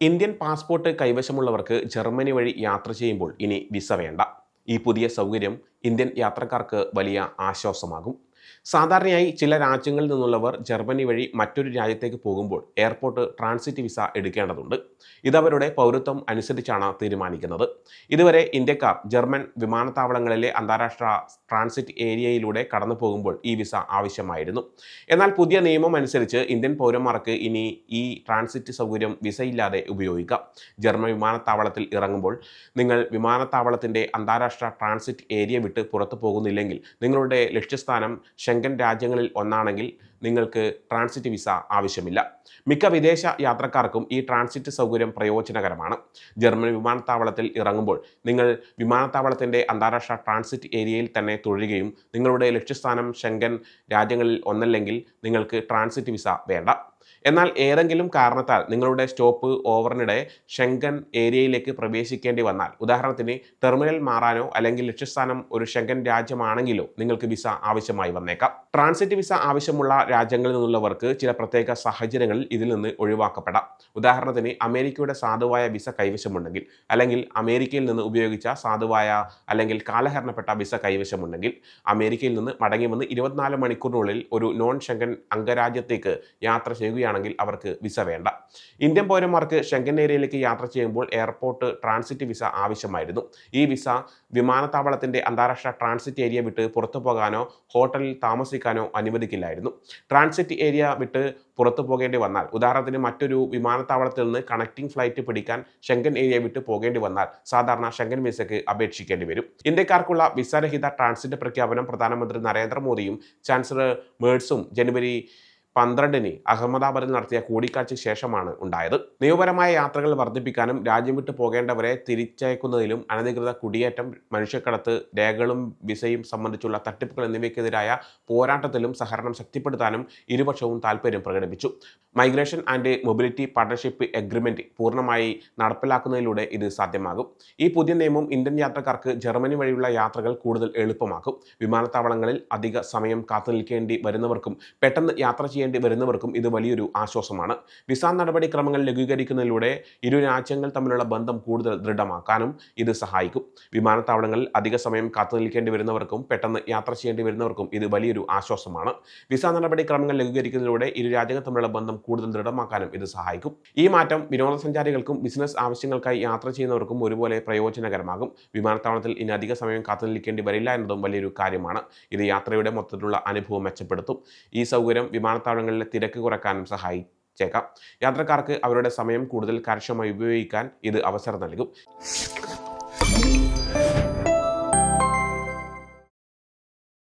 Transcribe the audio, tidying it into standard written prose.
Indian passport കൈവശമുള്ളവർക്ക് Germany വഴി യാത്ര ചെയ്യുമ്പോൾ ഇനി വിസ വേണ്ട. ഈ പുതിയ സൗകര്യം ഇന്ത്യൻ യാത്രക്കാർക്ക് വലിയ ആശ്വാസമാകും. സാധാരണയായി ചില രാജ്യങ്ങളിൽ നിന്നുള്ളവർ ജർമ്മനി വഴി മറ്റൊരു രാജ്യത്തേക്ക് പോകുമ്പോൾ എയർപോർട്ട് ട്രാൻസിറ്റ് വിസ എടുക്കേണ്ടതുണ്ട്. ഇതവരുടെ പൗരത്വം അനുസരിച്ചാണ് തീരുമാനിക്കുന്നത്. ഇതുവരെ ഇന്ത്യക്കാർ ജർമ്മൻ വിമാനത്താവളങ്ങളിലെ അന്താരാഷ്ട്ര ട്രാൻസിറ്റ് ഏരിയയിലൂടെ കടന്നു പോകുമ്പോൾ ഈ വിസ ആവശ്യമായിരുന്നു. എന്നാൽ പുതിയ നിയമം അനുസരിച്ച് ഇന്ത്യൻ പൗരന്മാർക്ക് ഇനി ഈ ട്രാൻസിറ്റ് സൗകര്യം വിസയില്ലാതെ ഉപയോഗിക്കാം. ജർമ്മൻ വിമാനത്താവളത്തിൽ ഇറങ്ങുമ്പോൾ നിങ്ങൾ വിമാനത്താവളത്തിൻ്റെ അന്താരാഷ്ട്ര ട്രാൻസിറ്റ് ഏരിയ വിട്ട് പുറത്തു പോകുന്നില്ലെങ്കിൽ, നിങ്ങളുടെ ലക്ഷ്യസ്ഥാനം ഷെങ്കൻ രാജ്യങ്ങളിൽ ഒന്നാണെങ്കിൽ നിങ്ങൾക്ക് ട്രാൻസിറ്റ് വിസ ആവശ്യമില്ല. മിക്ക വിദേശ യാത്രക്കാർക്കും ഈ ട്രാൻസിറ്റ് സൗകര്യം പ്രയോജനകരമാണ്. ജർമ്മൻ വിമാനത്താവളത്തിൽ ഇറങ്ങുമ്പോൾ നിങ്ങൾ വിമാനത്താവളത്തിൻ്റെ അന്താരാഷ്ട്ര ട്രാൻസിറ്റ് ഏരിയയിൽ തന്നെ തുടരുകയും നിങ്ങളുടെ ലക്ഷ്യസ്ഥാനം ഷെങ്കൻ രാജ്യങ്ങളിൽ ഒന്നല്ലെങ്കിൽ നിങ്ങൾക്ക് ട്രാൻസിറ്റ് വിസ വേണ്ട. എന്നാൽ ഏതെങ്കിലും കാരണത്താൽ നിങ്ങളുടെ സ്റ്റോപ്പ് ഓവറിനിടെ ഷെങ്കൻ ഏരിയയിലേക്ക് പ്രവേശിക്കേണ്ടി വന്നാൽ, ഉദാഹരണത്തിന് ടെർമിനൽ മാറാനോ അല്ലെങ്കിൽ ലക്ഷ്യസ്ഥാനം ഒരു ഷെങ്കൻ രാജ്യമാണെങ്കിലോ നിങ്ങൾക്ക് വിസ ആവശ്യമായി വന്നേക്കാം. ട്രാൻസിറ്റ് വിസ ആവശ്യമുള്ള രാജ്യങ്ങളിൽ നിന്നുള്ളവർക്ക് ചില പ്രത്യേക സാഹചര്യങ്ങളിൽ ഇതിൽ നിന്ന് ഒഴിവാക്കപ്പെടാം. ഉദാഹരണത്തിന് അമേരിക്കയുടെ സാധുവായ വിസ കൈവശമുണ്ടെങ്കിൽ, അല്ലെങ്കിൽ അമേരിക്കയിൽ നിന്ന് ഉപയോഗിച്ച സാധുവായ അല്ലെങ്കിൽ കാലഹരണപ്പെട്ട വിസ കൈവശമുണ്ടെങ്കിൽ, അമേരിക്കയിൽ നിന്ന് മടങ്ങി വന്ന് 24 മണിക്കൂറിനുള്ളിൽ ഒരു നോൺ ഷെങ്കൻ അംഗരാജ്യത്തേക്ക് യാത്ര ചെയ്യുകയാണെങ്കിൽ അവർക്ക് വിസ വേണ്ട. ഇന്ത്യൻ പൗരന്മാർക്ക് ഷെങ്കൻ ഏരിയയിലേക്ക് യാത്ര ചെയ്യുമ്പോൾ എയർപോർട്ട് ട്രാൻസിറ്റ് വിസ ആവശ്യമായിരുന്നു. ഈ വിസ വിമാനത്താവളത്തിൻ്റെ അന്താരാഷ്ട്ര ട്രാൻസിറ്റ് ഏരിയ വിട്ട് പുറത്തു പോകാനോ ഹോട്ടലിൽ താമസിക്കാനോ അനുവദിക്കില്ലായിരുന്നു. ട്രാൻസിറ്റ് ഏരിയ വിട്ട് പുറത്തു പോകേണ്ടി വന്നാൽ, ഉദാഹരണത്തിന് മറ്റൊരു വിമാനത്താവളത്തിൽ നിന്ന് കണക്റ്റിംഗ് ഫ്ലൈറ്റ് പിടിക്കാൻ ഷെങ്കൻ ഏരിയ വിട്ട് പോകേണ്ടി വന്നാൽ സാധാരണ ഷെങ്കൻ വിസയ്ക്ക് അപേക്ഷിക്കേണ്ടി വരും. ഇന്ത്യക്കാർക്കുള്ള വിസരഹിത ട്രാൻസിറ്റ് പ്രഖ്യാപനം പ്രധാനമന്ത്രി നരേന്ദ്രമോദിയും ചാൻസലർ മേഴ്സും ജനുവരി 12 അഹമ്മദാബാദിൽ നടത്തിയ കൂടിക്കാഴ്ചയ്ക്ക് ശേഷമാണ് ഉണ്ടായത്. നിയമപരമായ യാത്രകൾ വർദ്ധിപ്പിക്കാനും രാജ്യം വിട്ടു പോകേണ്ടവരെ തിരിച്ചയക്കുന്നതിലും അനധികൃത കുടിയേറ്റം, മനുഷ്യക്കടത്ത്, രേഖകളും വിസയും സംബന്ധിച്ചുള്ള തട്ടിപ്പുകൾ എന്നിവയ്ക്കെതിരായ പോരാട്ടത്തിലും സഹകരണം ശക്തിപ്പെടുത്താനും ഇരുപക്ഷവും താൽപ്പര്യം പ്രകടിപ്പിച്ചു. Migration and mobility partnership agreement പൂർണ്ണമായി നടപ്പിലാക്കുന്നതിലൂടെ ഇത് സാധ്യമാകും. ഈ പുതിയ നിയമം ഇന്ത്യൻ യാത്രക്കാർക്ക് ജർമ്മനി വഴിയുള്ള യാത്രകൾ കൂടുതൽ എളുപ്പമാക്കും. വിമാനത്താവളങ്ങളിൽ അധിക സമയം കാത്തുനിൽക്കേണ്ടി വരുന്നവർക്കും പെട്ടെന്ന് യാത്ര ചെയ്യേണ്ടി വരുന്നവർക്കും ഇത് വലിയൊരു ആശ്വാസമാണ്. വിസ നടപടിക്രമങ്ങൾ ലഘൂകരിക്കുന്നതിലൂടെ ഇരു രാജ്യങ്ങൾ തമ്മിലുള്ള ബന്ധം കൂടുതൽ ദൃഢമാക്കാനും ഇത് സഹായിക്കും. വിമാനത്താവളങ്ങളിൽ അധിക സമയം കാത്തുനിൽക്കേണ്ടി വരുന്നവർക്കും പെട്ടെന്ന് യാത്ര ചെയ്യേണ്ടി വരുന്നവർക്കും ഇത് വലിയൊരു ആശ്വാസമാണ്. വിസ നടപടിക്രമങ്ങൾ ലഘൂകരിക്കുന്നതിലൂടെ ഇരു രാജ്യങ്ങൾ തമ്മിലുള്ള ബന്ധം കൂടുതൽ ദൃഢമാക്കാനും ഇത് സഹായിക്കും. ഈ മാറ്റം വിനോദസഞ്ചാരികൾക്കും ബിസിനസ് ആവശ്യങ്ങൾക്കായി യാത്ര ചെയ്യുന്നവർക്കും ഒരുപോലെ പ്രയോജനകരമാകും. വിമാനത്താവളത്തിൽ ഇനി അധിക സമയം കാത്തുനിൽക്കേണ്ടി വരില്ല എന്നതും വലിയൊരു കാര്യമാണ്. ഇത് യാത്രയുടെ മൊത്തത്തിലുള്ള അനുഭവം മെച്ചപ്പെടുത്തും. ഈ സൗകര്യം വിമാനത്താവളങ്ങളിലെ തിരക്ക് കുറയ്ക്കാനും സഹായിച്ചേക്കാം. യാത്രക്കാർക്ക് അവരുടെ സമയം കൂടുതൽ കാര്യക്ഷമമായി ഉപയോഗിക്കാൻ ഇത് അവസരം നൽകും.